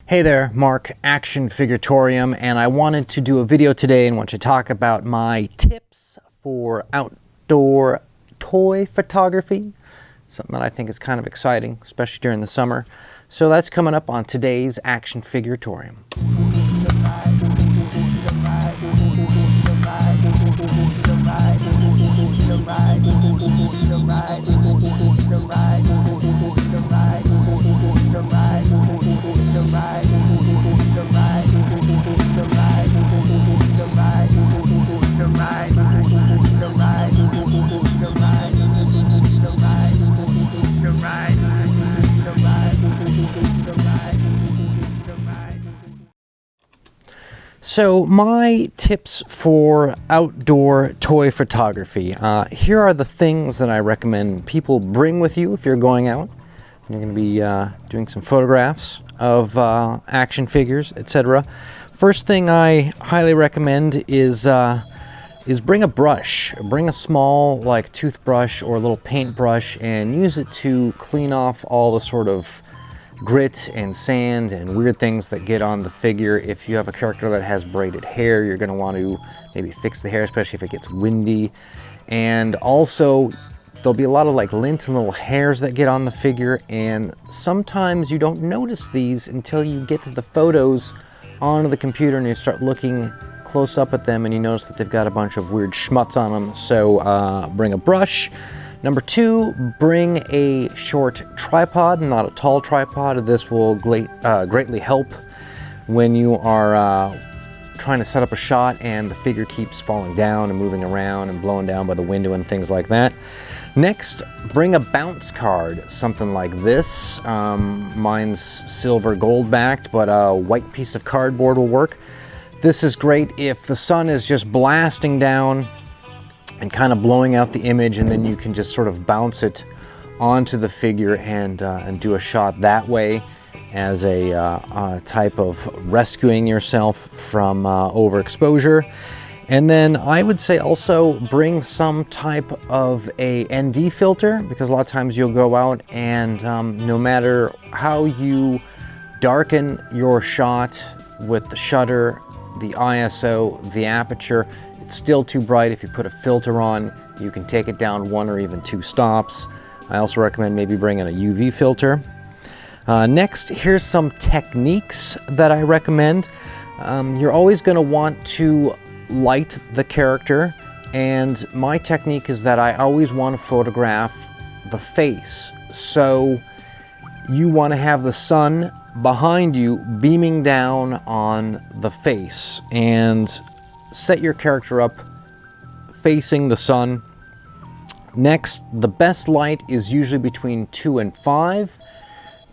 Hey there, Mark, Action Figuratorium, and I wanted to do a video today and want to talk about my tips for outdoor toy photography, something that I think is kind of exciting, especially during the summer. So that's coming up on today's Action Figuratorium. So my tips for outdoor toy photography. Here are the things that I recommend people bring with you if you're going out. You're going to be doing some photographs of action figures, etc. First thing I highly recommend is bring a brush. Bring a small like toothbrush or a little paintbrush and use it to clean off all the sort of grit and sand and weird things that get on the figure. If you have a character that has braided hair, you're going to want to maybe fix the hair, especially if it gets windy. And also there'll be a lot of like lint and little hairs that get on the figure, and sometimes you don't notice these until you get to the photos onto the computer and you start looking close up at them and you notice that they've got a bunch of weird schmutz on them. So bring a brush. Number two, bring a short tripod, not a tall tripod. This will greatly help when you are trying to set up a shot and the figure keeps falling down and moving around and blowing down by the window and things like that. Next, bring a bounce card, something like this. Mine's silver gold backed, but a white piece of cardboard will work. This is great if the sun is just blasting down and kind of blowing out the image, and then you can just sort of bounce it onto the figure and do a shot that way as a type of rescuing yourself from overexposure. And then I would say also bring some type of a ND filter, because a lot of times you'll go out and no matter how you darken your shot with the shutter, the ISO, the aperture, it's still too bright. If you put a filter on, you can take it down 1 or even 2 stops. I also recommend maybe bringing a UV filter. Next, here's some techniques that I recommend. You're always going to want to light the character, and my technique is that I always want to photograph the face. So you want to have the sun behind you beaming down on the face, and set your character up facing the sun. Next, the best light is usually between 2 and 5.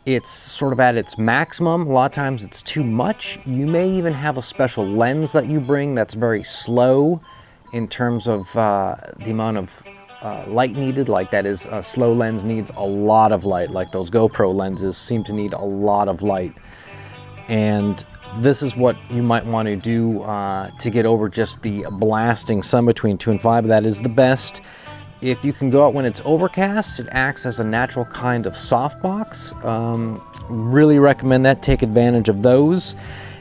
It's sort of at its maximum. A lot of times it's too much. You may even have a special lens that you bring that's very slow in terms of the amount of light needed. Like that is, a slow lens needs a lot of light. Like those GoPro lenses seem to need a lot of light. And this is what you might want to do to get over just the blasting sun between 2 and 5. That is the best. If you can go out when it's overcast, it acts as a natural kind of softbox. Really recommend that. Take advantage of those.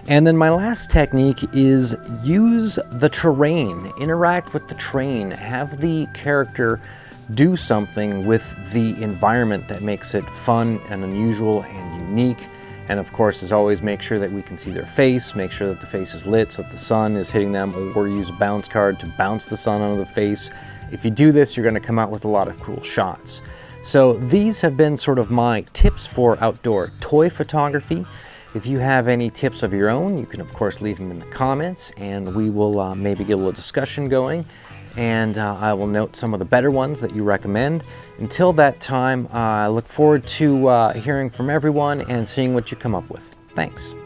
And then my last technique is use the terrain. Interact with the terrain. Have the character do something with the environment that makes it fun and unusual and unique. And of course, as always, make sure that we can see their face, make sure that the face is lit so that the sun is hitting them, or use a bounce card to bounce the sun onto the face. If you do this, you're going to come out with a lot of cool shots. So these have been sort of my tips for outdoor toy photography. If you have any tips of your own, you can of course leave them in the comments, and we will maybe get a little discussion going. And I will note some of the better ones that you recommend. Until that time, I look forward to hearing from everyone and seeing what you come up with. Thanks.